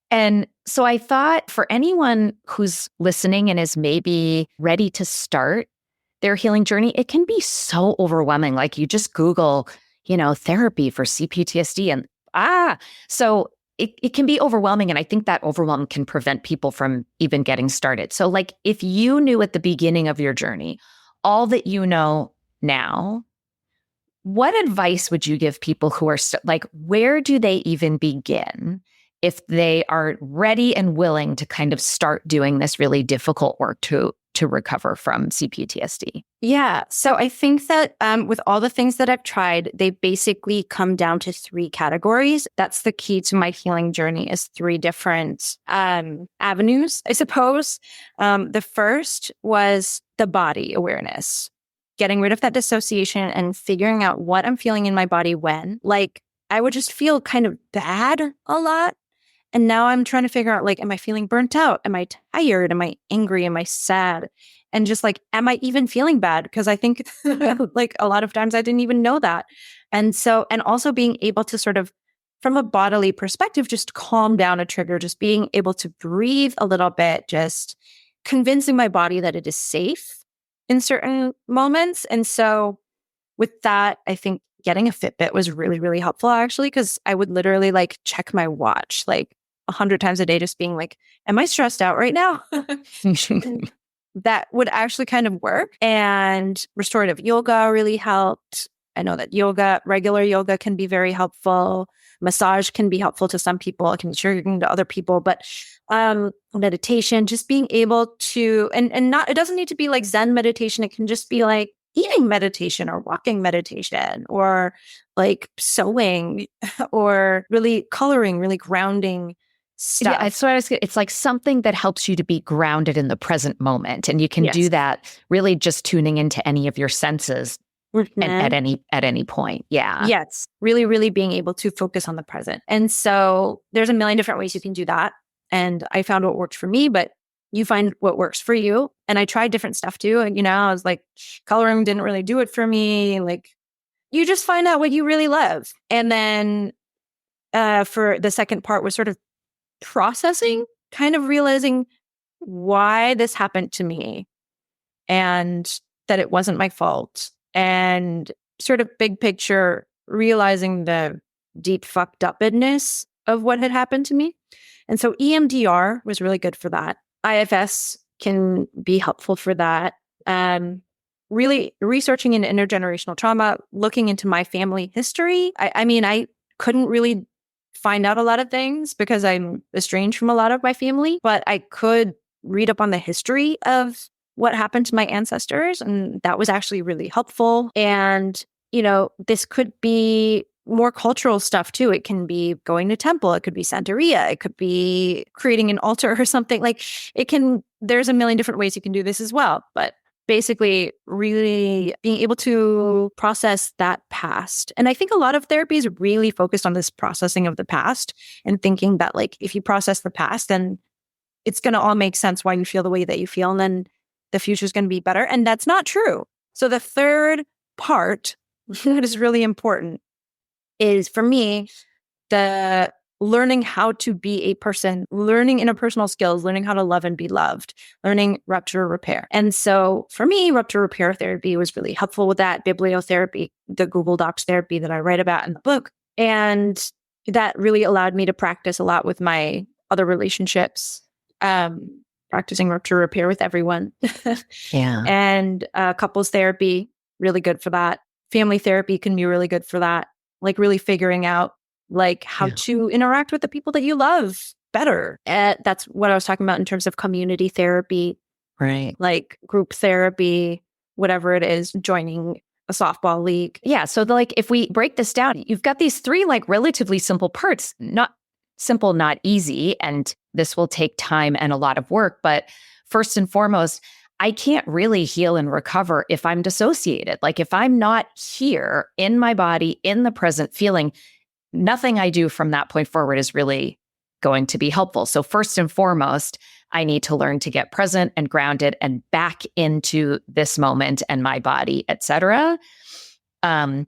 And so I thought for anyone who's listening and is maybe ready to start their healing journey, it can be so overwhelming. Like you just Google, therapy for CPTSD and so it can be overwhelming. And I think that overwhelm can prevent people from even getting started. So like if you knew at the beginning of your journey, all that you know now, what advice would you give people who are where do they even begin if they are ready and willing to kind of start doing this really difficult work to recover from CPTSD? Yeah. So I think that with all the things that I've tried, they basically come down to 3 categories. That's the key to my healing journey, is 3 different avenues, I suppose. The first was the body awareness, getting rid of that dissociation and figuring out what I'm feeling in my body when. Like I would just feel kind of bad a lot. And now I'm trying to figure out, like, am I feeling burnt out? Am I tired? Am I angry? Am I sad? And just like, am I even feeling bad? Because I think like a lot of times I didn't even know that. And also being able to sort of, from a bodily perspective, just calm down a trigger, just being able to breathe a little bit, just convincing my body that it is safe in certain moments. And so with that, I think getting a Fitbit was really, really helpful actually, because I would literally like check my watch like 100 times a day, just being like, am I stressed out right now? That would actually kind of work. And restorative yoga really helped. I know that regular yoga can be very helpful. Massage can be helpful to some people. It can be triggering to other people, but meditation, just being able to, and not, it doesn't need to be like Zen meditation. It can just be like eating meditation or walking meditation or like sewing or really coloring, really grounding stuff. Yeah, it's like something that helps you to be grounded in the present moment. And you can do that really just tuning into any of your senses and at any point. Yeah. Yes. Really, really being able to focus on the present. And so there's a million different ways you can do that. And I found what worked for me, but you find what works for you. And I tried different stuff too. And, I was like, coloring didn't really do it for me. Like, you just find out what you really love. And then for the second part was sort of processing, kind of realizing why this happened to me and that it wasn't my fault. And sort of big picture, realizing the deep fucked upness of what had happened to me. And so EMDR was really good for that. IFS can be helpful for that. Really researching into intergenerational trauma, looking into my family history. I mean, I couldn't really find out a lot of things because I'm estranged from a lot of my family, but I could read up on the history of what happened to my ancestors. And that was actually really helpful. And, this could be more cultural stuff too. It can be going to temple. It could be Santeria. It could be creating an altar or something. Like there's a million different ways you can do this as well. But basically really being able to process that past. And I think a lot of therapy is really focused on this processing of the past and thinking that like, if you process the past, then it's going to all make sense why you feel the way that you feel. And then the future is going to be better. And that's not true. So the third part that is really important is, for me, the learning how to be a person, learning interpersonal skills, learning how to love and be loved, learning rupture repair. And so for me, rupture repair therapy was really helpful with that. Bibliotherapy, the Google Docs therapy that I write about in the book. And that really allowed me to practice a lot with my other relationships, practicing rupture repair with everyone. Yeah. And couples therapy, really good for that. Family therapy can be really good for that. Like really figuring out like how to interact with the people that you love better. That's what I was talking about in terms of community therapy, Right. like group therapy, whatever it is, joining a softball league. Yeah. So like if we break this down, you've got these three like relatively simple parts, not simple, not easy. And this will take time and a lot of work. But first and foremost, I can't really heal and recover if I'm dissociated. Like if I'm not here in my body, in the present feeling, nothing I do from that point forward is really going to be helpful. So first and foremost, I need to learn to get present and grounded and back into this moment and my body, etc. And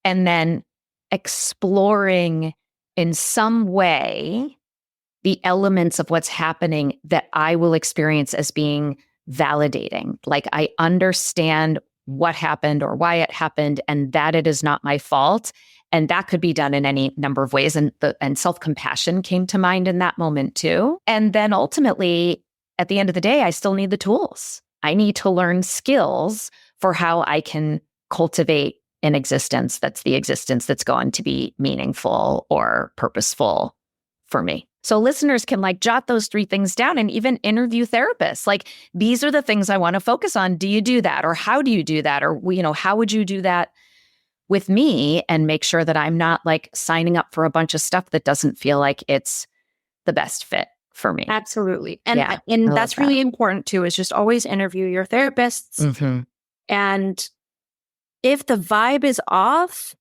then exploring in some way the elements of what's happening that I will experience as being validating. Like I understand what happened or why it happened and that it is not my fault. And that could be done in any number of ways. And self-compassion came to mind in that moment too. And then ultimately, at the end of the day, I still need the tools. I need to learn skills for how I can cultivate an existence that's the existence that's going to be meaningful or purposeful for me. So listeners can like jot those three things down and even interview therapists. Like, these are the things I want to focus on. Do you do that? Or how do you do that? Or, how would you do that with me, and make sure that I'm not like signing up for a bunch of stuff that doesn't feel like it's the best fit for me. Absolutely. And that's really important too, is just always interview your therapists. Mm-hmm. And if the vibe is off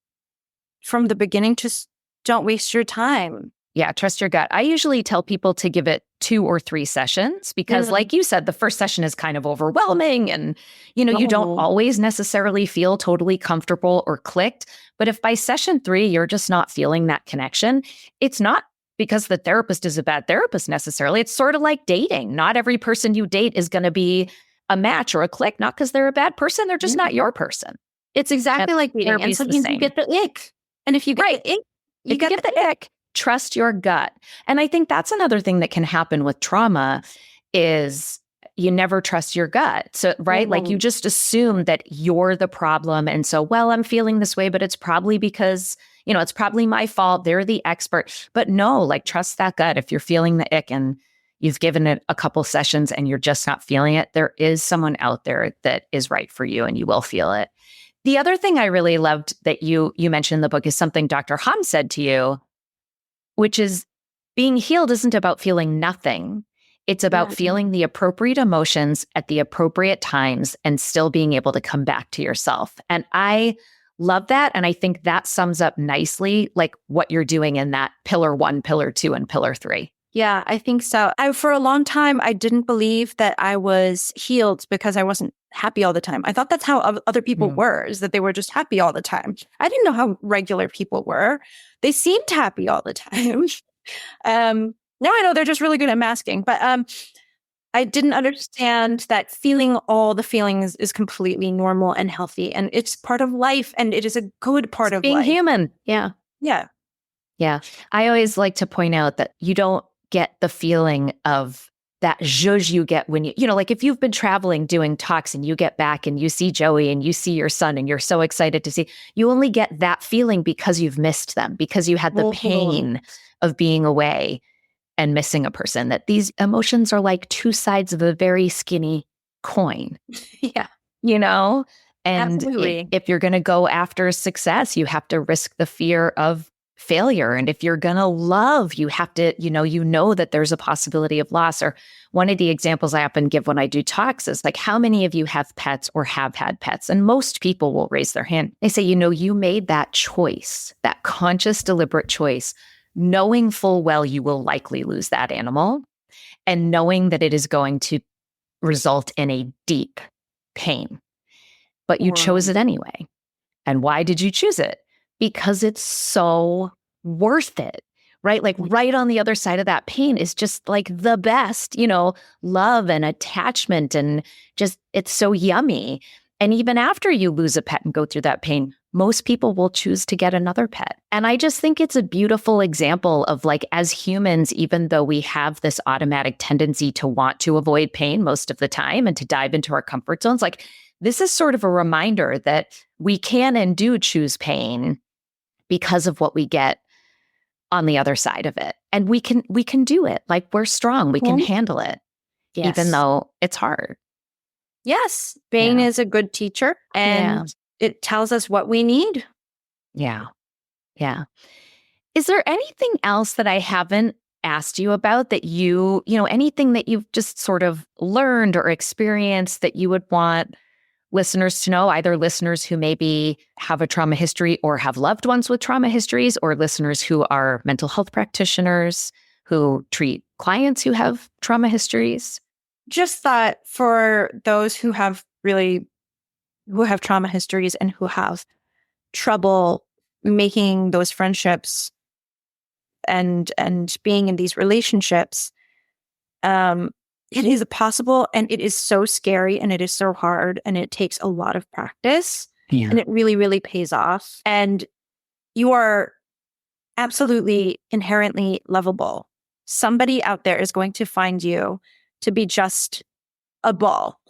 from the beginning, just don't waste your time. Yeah, trust your gut. I usually tell people to give it 2 or 3 sessions because like you said, the first session is kind of overwhelming and, you don't always necessarily feel totally comfortable or clicked. But if by session 3, you're just not feeling that connection, it's not because the therapist is a bad therapist necessarily. It's sort of like dating. Not every person you date is going to be a match or a click, not because they're a bad person. They're just not your person. It's exactly like dating. And sometimes you get the ick. And if you get the ick, you get the ick. Trust your gut. And I think that's another thing that can happen with trauma is you never trust your gut. So, right? Mm-hmm. Like you just assume that you're the problem. And so, well, I'm feeling this way, but it's probably because, it's probably my fault. They're the expert. But no, like trust that gut. If you're feeling the ick and you've given it a couple sessions and you're just not feeling it, there is someone out there that is right for you and you will feel it. The other thing I really loved that you mentioned in the book is something Dr. Hom said to you, which is being healed isn't about feeling nothing. It's about feeling the appropriate emotions at the appropriate times and still being able to come back to yourself. And I love that. And I think that sums up nicely like what you're doing in that pillar 1, pillar 2, and pillar 3. Yeah, I think so. For a long time, I didn't believe that I was healed because I wasn't happy all the time. I thought that's how other people were, is that they were just happy all the time. I didn't know how regular people were. They seemed happy all the time. Now I know they're just really good at masking. But I didn't understand that feeling all the feelings is completely normal and healthy. And it's part of life. And it is a good part of being life. Human. Yeah. Yeah. Yeah. I always like to point out that you don't get the feeling of that zhuzh you get when like if you've been traveling doing talks and you get back and you see Joey and you see your son and you're so excited to see, you only get that feeling because you've missed them, because you had the pain of being away and missing a person. That these emotions are like 2 sides of a very skinny coin. Yeah. And absolutely. if you're going to go after success, you have to risk the fear of failure. And if you're going to love, you have to, you know that there's a possibility of loss. Or one of the examples I often give when I do talks is like, how many of you have pets or have had pets? And most people will raise their hand. They say, you made that choice, that conscious, deliberate choice, knowing full well you will likely lose that animal and knowing that it is going to result in a deep pain. But you chose it anyway. And why did you choose it? Because it's so worth it, right? Like right on the other side of that pain is just like the best, love and attachment and just, it's so yummy. And even after you lose a pet and go through that pain, most people will choose to get another pet. And I just think it's a beautiful example of like, as humans, even though we have this automatic tendency to want to avoid pain most of the time and to dive into our comfort zones, like this is sort of a reminder that we can and do choose pain because of what we get on the other side of it. And we can do it. Like we're strong. We can handle it, even though it's hard. Yes. Pain is a good teacher and it tells us what we need. Yeah. Yeah. Is there anything else that I haven't asked you about that anything that you've just sort of learned or experienced that you would want listeners to know, either listeners who maybe have a trauma history or have loved ones with trauma histories, or listeners who are mental health practitioners who treat clients who have trauma histories? Just that for those who have trauma histories and who have trouble making those friendships and being in these relationships, it is possible, and it is so scary, and it is so hard, and it takes a lot of practice, and it really, really pays off. And you are absolutely inherently lovable. Somebody out there is going to find you to be just a ball.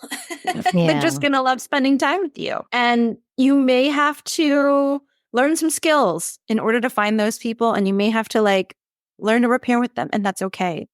They're just going to love spending time with you. And you may have to learn some skills in order to find those people, and you may have to learn to repair with them, and that's okay.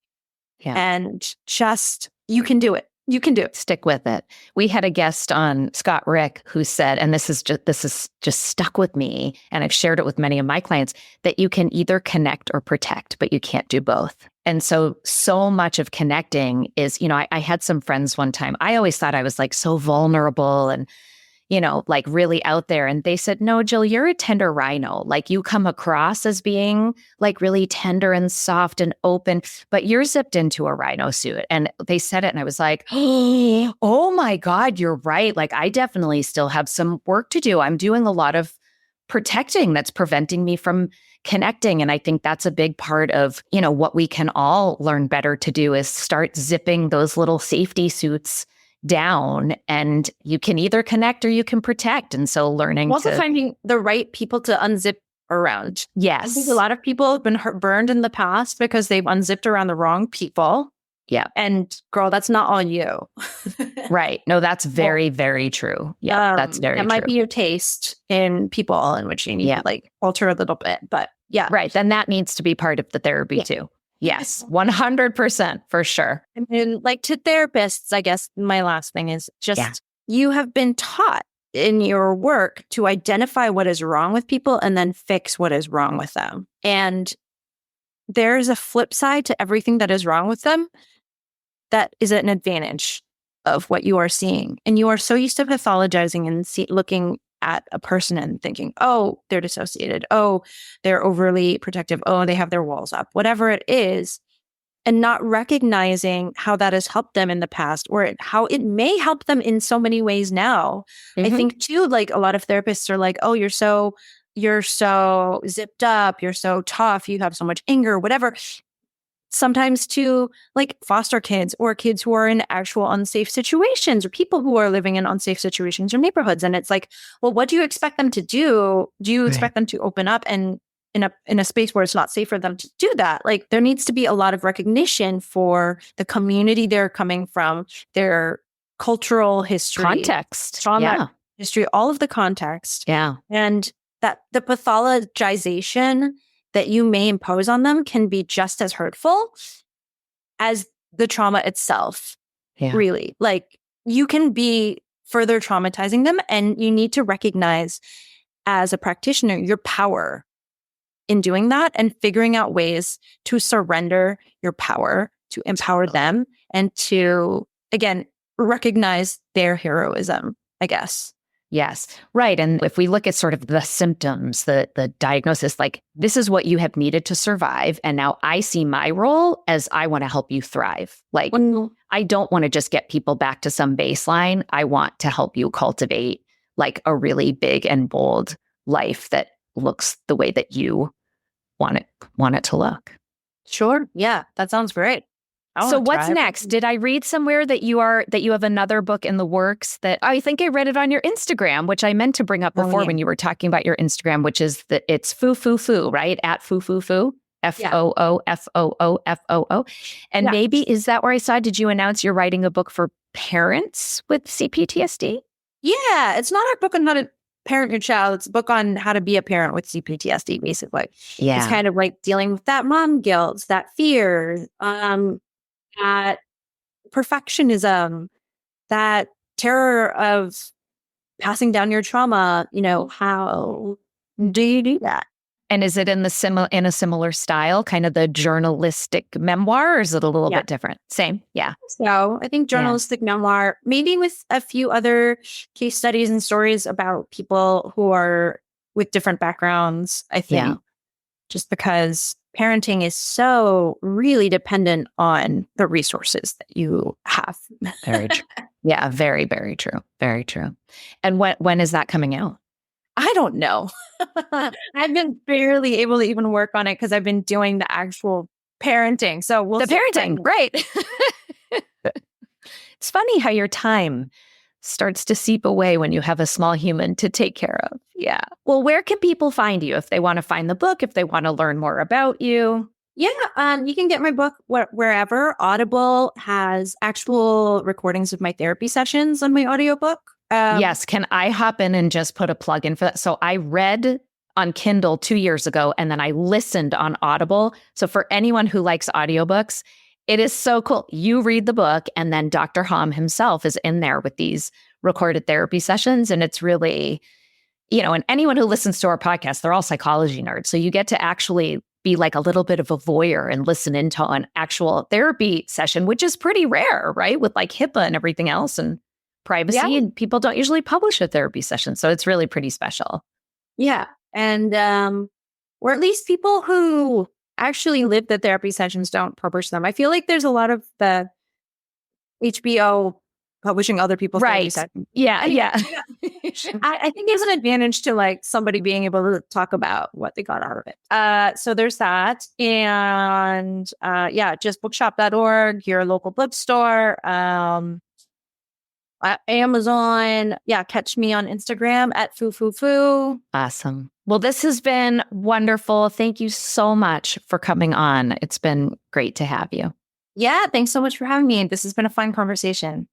Yeah. And just, you can do it. You can do it. Stick with it. We had a guest on, Scott Rick, who said, and this is just stuck with me, and I've shared it with many of my clients, that you can either connect or protect, but you can't do both. And so much of connecting is, I had some friends one time. I always thought I was like so vulnerable and, like really out there. And they said, no, Jill, you're a tender rhino. Like you come across as being like really tender and soft and open, but you're zipped into a rhino suit. And they said it and I was like, oh my God, you're right. Like I definitely still have some work to do. I'm doing a lot of protecting that's preventing me from connecting. And I think that's a big part of, what we can all learn better to do is start zipping those little safety suits down, and you can either connect or you can protect. And so learning also finding the right people to unzip around. Yes. I think a lot of people have been burned in the past because they've unzipped around the wrong people. Yeah. And girl, that's not all you. Right. No, that's very, very true. Yeah, that's very true. It might be your taste in people in which you need to alter a little bit, but yeah. Right. Then that needs to be part of the therapy too. Yes, 100% for sure. I mean, to therapists, I guess my last thing is just you have been taught in your work to identify what is wrong with people and then fix what is wrong with them. And there's a flip side to everything that is wrong with them that is an advantage of what you are seeing. And you are so used to pathologizing and looking at a person and thinking, oh, they're dissociated. Oh, they're overly protective. Oh, they have their walls up, whatever it is, and not recognizing how that has helped them in the past or how it may help them in so many ways now. Mm-hmm. I think too, a lot of therapists are like, oh, you're so zipped up. You're so tough. You have so much anger, whatever. Sometimes to foster kids or kids who are in actual unsafe situations or people who are living in unsafe situations or neighborhoods. And it's like, well, what do you expect them to do? Do you expect them to open up and in a space where it's not safe for them to do that? There needs to be a lot of recognition for the community they're coming from, their cultural history, context, trauma history, all of the context. Yeah. And that the pathologization that you may impose on them can be just as hurtful as the trauma itself. Yeah. Really. You can be further traumatizing them, and you need to recognize as a practitioner your power in doing that and figuring out ways to surrender your power, to empower them, and to, again, recognize their heroism, I guess. Yes. Right. And if we look at sort of the symptoms, the diagnosis, like this is what you have needed to survive. And now I see my role as I want to help you thrive. Like I don't want to just get people back to some baseline. I want to help you cultivate like a really big and bold life that looks the way that you want it to look. Sure. Yeah. That sounds great. So what's next? Did I read somewhere that you have another book in the works that I think I read it on your Instagram, which I meant to bring up before when you were talking about your Instagram, which is that it's foo, right? At foo, FOOFOO, FOOFOO. And maybe, is that where I saw, did you announce you're writing a book for parents with CPTSD? Yeah. It's not a book on how to parent your child. It's a book on how to be a parent with CPTSD, basically. Yeah. It's kind of like dealing with that mom guilt, that fear, that perfectionism, that terror of passing down your trauma. How do you do that? And is it in a similar style, kind of the journalistic memoir, or is it a little bit different? Same. Yeah. So I think journalistic memoir, maybe with a few other case studies and stories about people who are with different backgrounds, I think, just because parenting is so really dependent on the resources that you have. Very true. Yeah, very, very true. Very true. And when is that coming out? I don't know. I've been barely able to even work on it because I've been doing the actual parenting. So we'll see. Parenting, right. It's funny how your time starts to seep away when you have a small human to take care of. Yeah. Well, where can people find you if they want to find the book, if they want to learn more about you? Yeah, you can get my book wherever. Audible has actual recordings of my therapy sessions on my audiobook. Yes. Can I hop in and just put a plug in for that? So I read on Kindle 2 years ago, and then I listened on Audible. So for anyone who likes audiobooks, it is so cool. You read the book, and then Dr. Hom himself is in there with these recorded therapy sessions. And it's really, and anyone who listens to our podcast, they're all psychology nerds. So you get to actually be like a little bit of a voyeur and listen into an actual therapy session, which is pretty rare, right? With like HIPAA and everything else and privacy. And people don't usually publish a therapy session. So it's really pretty special. Yeah. And, or at least people who actually live the therapy sessions don't publish them. I feel like there's a lot of the HBO publishing other people's therapy sessions. Yeah. I think there's an advantage to like somebody being able to talk about what they got out of it. So there's that. And just bookshop.org, your local bookstore, Amazon. Yeah, catch me on Instagram at FooFooFoo. Awesome. Well, this has been wonderful. Thank you so much for coming on. It's been great to have you. Yeah, thanks so much for having me. This has been a fun conversation.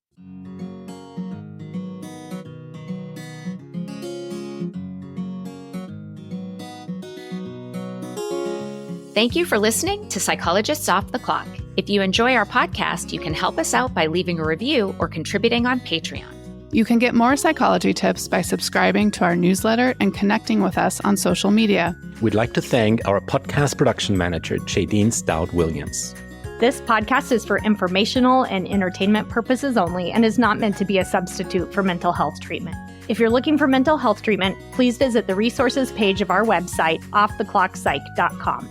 Thank you for listening to Psychologists Off the Clock. If you enjoy our podcast, you can help us out by leaving a review or contributing on Patreon. You can get more psychology tips by subscribing to our newsletter and connecting with us on social media. We'd like to thank our podcast production manager, Jadine Stout-Williams. This podcast is for informational and entertainment purposes only and is not meant to be a substitute for mental health treatment. If you're looking for mental health treatment, please visit the resources page of our website, offtheclockpsych.com.